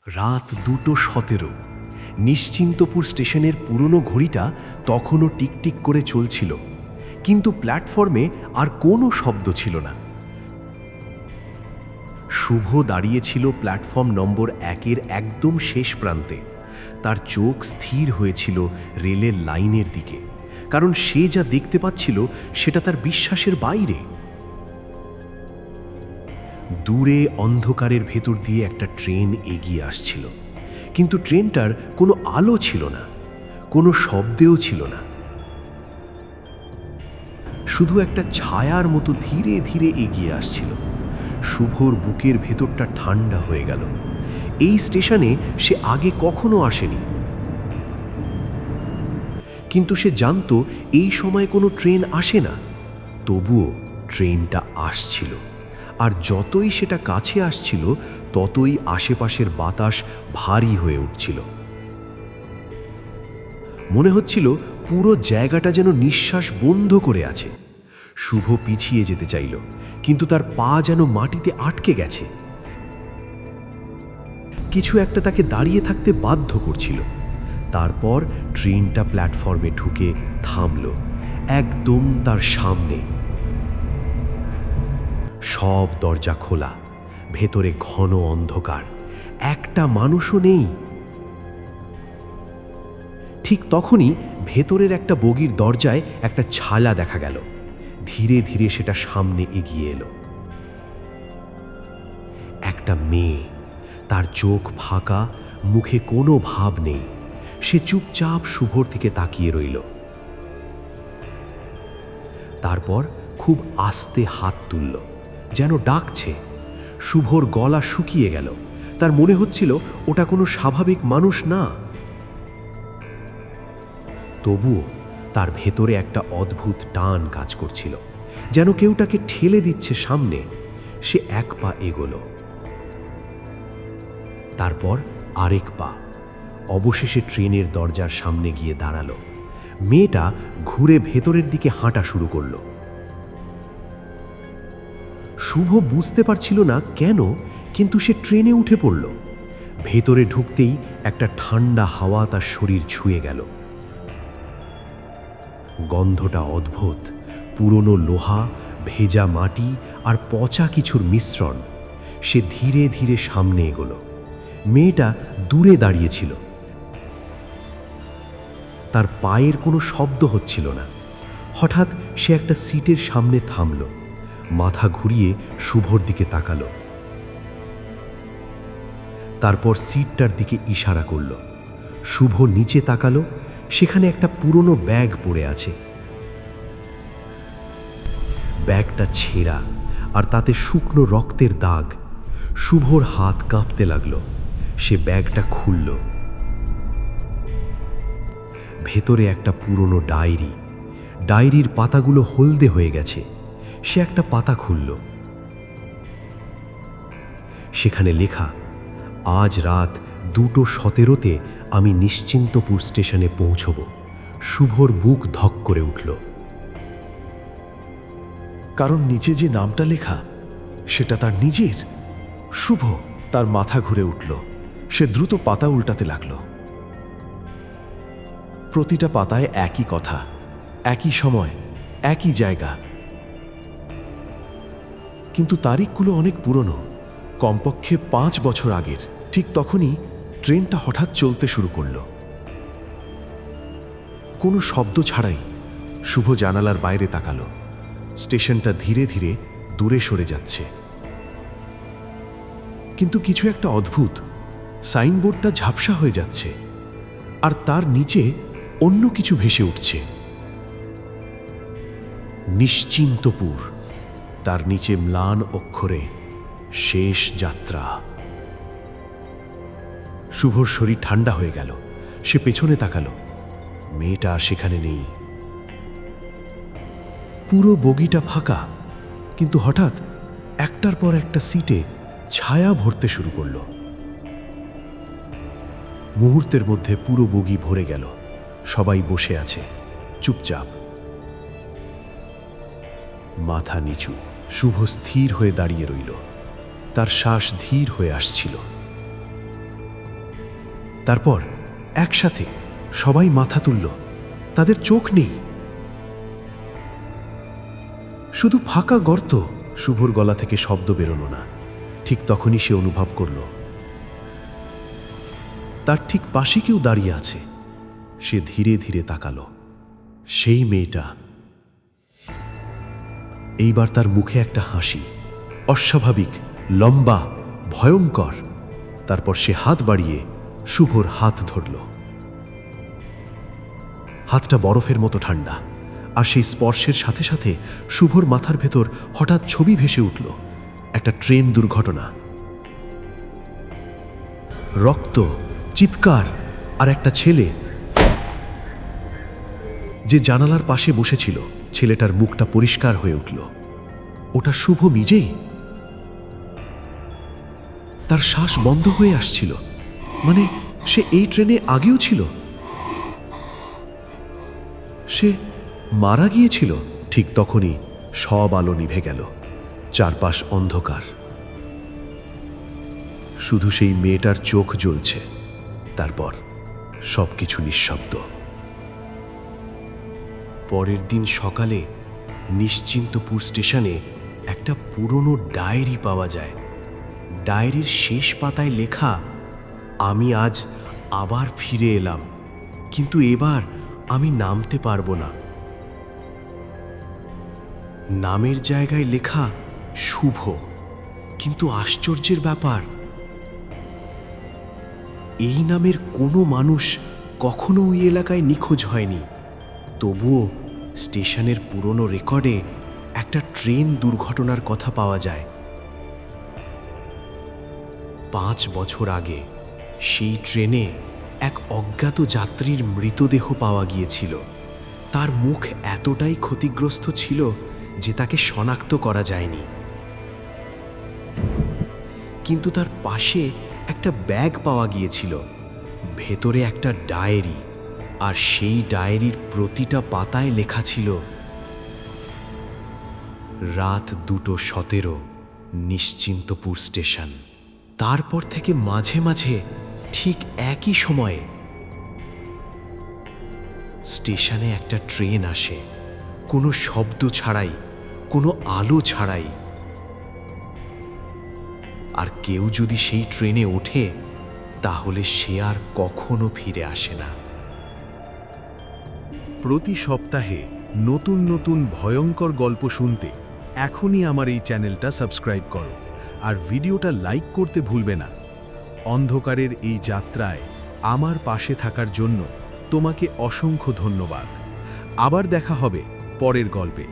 রাত 2:17। নিশ্চিন্তপুর স্টেশনের পুরনো ঘড়িটা তখনও টিকটিক করে চলছিল, কিন্তু প্ল্যাটফর্মে আর কোনো শব্দ ছিল না। শুভ দাঁড়িয়েছিল প্ল্যাটফর্ম নম্বর 1-এর একদম শেষ প্রান্তে। তার চোখ স্থির হয়েছিল রেলের লাইনের দিকে, কারণ সে যা দেখতে পাচ্ছিল সেটা তার বিশ্বাসের বাইরে। দূরে অন্ধকারের ভেতর দিয়ে একটা ট্রেন এগিয়ে আসছিল, কিন্তু ট্রেনটার কোনো আলো ছিল না, কোনো শব্দেও ছিল না। শুধু একটা ছায়ার মতো ধীরে ধীরে এগিয়ে আসছিল। শুভর বুকের ভেতরটা ঠান্ডা হয়ে গেল। এই স্টেশনে সে আগে কখনো আসেনি, কিন্তু সে জানতো এই সময় কোনো ট্রেন আসে না। তবুও ট্রেনটা আসছিল, আর যতই সেটা কাছে আসছিল ততই আশেপাশের বাতাস ভারী হয়ে উঠছিল। মনে হচ্ছিল পুরো জায়গাটা যেন নিঃশ্বাস বন্ধ করে আছে। শুভ পিছিয়ে যেতে চাইল, কিন্তু তার পা যেন মাটিতে আটকে গেছে। কিছু একটা তাকে দাঁড়িয়ে থাকতে বাধ্য করছিল। তারপর ট্রেনটা প্ল্যাটফর্মে ঢুকে থামল, একদম তার সামনে। সব দরজা খোলা, ভেতরে ঘন অন্ধকার, একটা মানুষও নেই। ঠিক তখনই ভেতরের একটা বগির দরজায় একটা ছায়া দেখা গেল। ধীরে ধীরে সেটা সামনে এগিয়ে এলো। একটা মেয়ে, তার চোখ ফাঁকা, মুখে কোনো ভাব নেই। সে চুপচাপ শুভর দিকে তাকিয়ে রইল। তারপর খুব আস্তে হাত তুলল, যেন ডাকছে। শুভর গলা শুকিয়ে গেল। তার মনে হচ্ছিল ওটা কোনো স্বাভাবিক মানুষ না। তবুও তার ভেতরে একটা অদ্ভুত টান কাজ করছিল, যেন কেউ তাকে ঠেলে দিচ্ছে সামনে। সে এক পা এগোলো, তারপর আরেক পা। অবশেষে ট্রেনের দরজার সামনে গিয়ে দাঁড়ালো। মেয়েটা ঘুরে ভেতরের দিকে হাঁটা শুরু করলো। শুভ বুঝতে পারছিল না কেন, কিন্তু সে ট্রেনে উঠে পড়ল। ভেতরে ঢুকতেই একটা ঠান্ডা হাওয়া তার শরীর ছুঁয়ে গেল। গন্ধটা অদ্ভুত, পুরনো লোহা, ভেজা মাটি আর পচা কিছুর মিশ্রণ। সে ধীরে ধীরে সামনে এগোলো। মেয়েটা দূরে দাঁড়িয়েছিল। তার পায়ের কোনো শব্দ হচ্ছিল না। হঠাৎ সে একটা সিটের সামনে থামল, মাথা ঘুরিয়ে শুভর দিকে তাকালো। তারপর সিটটার দিকে ইশারা করল। শুভ নিচে তাকালো। সেখানে একটা পুরনো ব্যাগ পড়ে আছে। ব্যাগটা ছেঁড়া, আর তাতে শুকনো রক্তের দাগ। শুভর হাত কাঁপতে লাগলো। সে ব্যাগটা খুলল। ভেতরে একটা পুরনো ডায়েরি। ডায়েরির পাতাগুলো হলদে হয়ে গেছে। সে একটা পাতা খুলল। সেখানে লেখা, আজ রাত 2:17 আমি নিশ্চিন্তপুর স্টেশনে পৌঁছব। শুভর বুক ধক করে উঠল, কারণ নিচে যে নামটা লেখা সেটা তার নিজের। শুভ। তার মাথা ঘুরে উঠল। সে দ্রুত পাতা উল্টাতে লাগল। প্রতিটা পাতায় একই কথা, একই সময়, একই জায়গা, কিন্তু তারিখগুলো অনেক পুরনো, কমপক্ষে 5 বছর আগের। ঠিক তখনই ট্রেনটা হঠাৎ চলতে শুরু করল। কোনো শব্দ ছাড়াই শুভ জানালার বাইরে তাকালো। স্টেশনটা ধীরে ধীরে দূরে সরে যাচ্ছে। কিন্তু কিছু একটা অদ্ভুত, সাইনবোর্ডটা ঝাপসা হয়ে যাচ্ছে, আর তার নিচে অন্য কিছু ভেসে উঠছে। নিশ্চিন্তপুর। তার নিচে ম্লান অক্ষরে, শেষ যাত্রা। শুভর শরীর ঠান্ডা হয়ে গেল। সে পেছনে তাকালো। মেয়েটা সেখানে নেই। পুরো বগিটা ফাঁকা, কিন্তু হঠাৎ একটার পর একটা সিটে ছায়া ভরতে শুরু করল। মুহূর্তের মধ্যে পুরো বগি ভরে গেল। সবাই বসে আছে, চুপচাপ, মাথা নিচু। শুভ স্থির হয়ে দাঁড়িয়ে রইল। তার শ্বাস ধীর হয়ে আসছিল। তারপর একসাথে সবাই মাথা তুলল। তাদের চোখ নেই, শুধু ফাঁকা গর্ত। শুভর গলা থেকে শব্দ বেরোলো না। ঠিক তখনই সে অনুভব করল তার ঠিক পাশে কেউ দাঁড়িয়ে আছে। সে ধীরে ধীরে তাকালো। সেই মেয়েটা। এইবার তার মুখে একটা হাসি, অস্বাভাবিক, লম্বা, ভয়ঙ্কর। তারপর সে হাত বাড়িয়ে শুভর হাত ধরল। হাতটা বরফের মতো ঠান্ডা, আর সেই স্পর্শের সাথে সাথে শুভর মাথার ভেতর হঠাৎ ছবি ভেসে উঠল। একটা ট্রেন দুর্ঘটনা, রক্ত, চিৎকার, আর একটা ছেলে যে জানালার পাশে বসেছিল। ছেলেটার মুখটা পরিষ্কার হয়ে উঠল। ওটা শুভ নিজেই। তার শ্বাস বন্ধ হয়ে আসছিল। মানে সে এই ট্রেনে আগেও ছিল। সে মারা গিয়েছিল। ঠিক তখনই সব আলো নিভে গেল। চারপাশ অন্ধকার, শুধু সেই মেয়েটার চোখ জ্বলছে। তারপর সবকিছু নিঃশব্দ। পরের দিন সকালে নিশ্চিন্তপুর স্টেশনে একটা পুরনো ডায়েরি পাওয়া যায়। ডায়েরির শেষ পাতায় লেখা, আমি আজ আবার ফিরে এলাম, কিন্তু এবার আমি নামতে পারবো না। নামের জায়গায় লেখা শুভ। কিন্তু আশ্চর্যের ব্যাপার, এই নামের কোনো মানুষ কখনো ওই এলাকায় নিখোঁজ হয়নি। তবুও স্টেশনের পুরনো রেকর্ডে একটা ট্রেন দুর্ঘটনার কথা পাওয়া যায়। 5 বছর আগে সেই ট্রেনে এক অজ্ঞাত যাত্রীর মৃতদেহ পাওয়া গিয়েছিল। তার মুখ এতটাই ক্ষতিগ্রস্ত ছিল যে তাকে শনাক্ত করা যায়নি। কিন্তু তার পাশে একটা ব্যাগ পাওয়া গিয়েছিল, ভেতরে একটা ডায়েরি, আর সেই ডায়েরির প্রতিটা পাতায় লেখা ছিল, রাত 2:17 নিশ্চিন্তপুর স্টেশন। তারপর থেকে মাঝে মাঝে ঠিক একই সময়ে স্টেশনে একটা ট্রেন আসে, কোনো শব্দ ছাড়াই, কোনো আলো ছাড়াই। আর কেউ যদি সেই ট্রেনে ওঠে, তাহলে সে আর কখনো ফিরে আসে না। প্রতি সপ্তাহে নতুন নতুন ভয়ঙ্কর গল্প শুনতে এখনই আমার এই চ্যানেলটা সাবস্ক্রাইব করো, আর ভিডিওটা লাইক করতে ভুলবে না। অন্ধকারের এই যাত্রায় আমার পাশে থাকার জন্য তোমাকে অসংখ্য ধন্যবাদ। আবার দেখা হবে পরের গল্পে।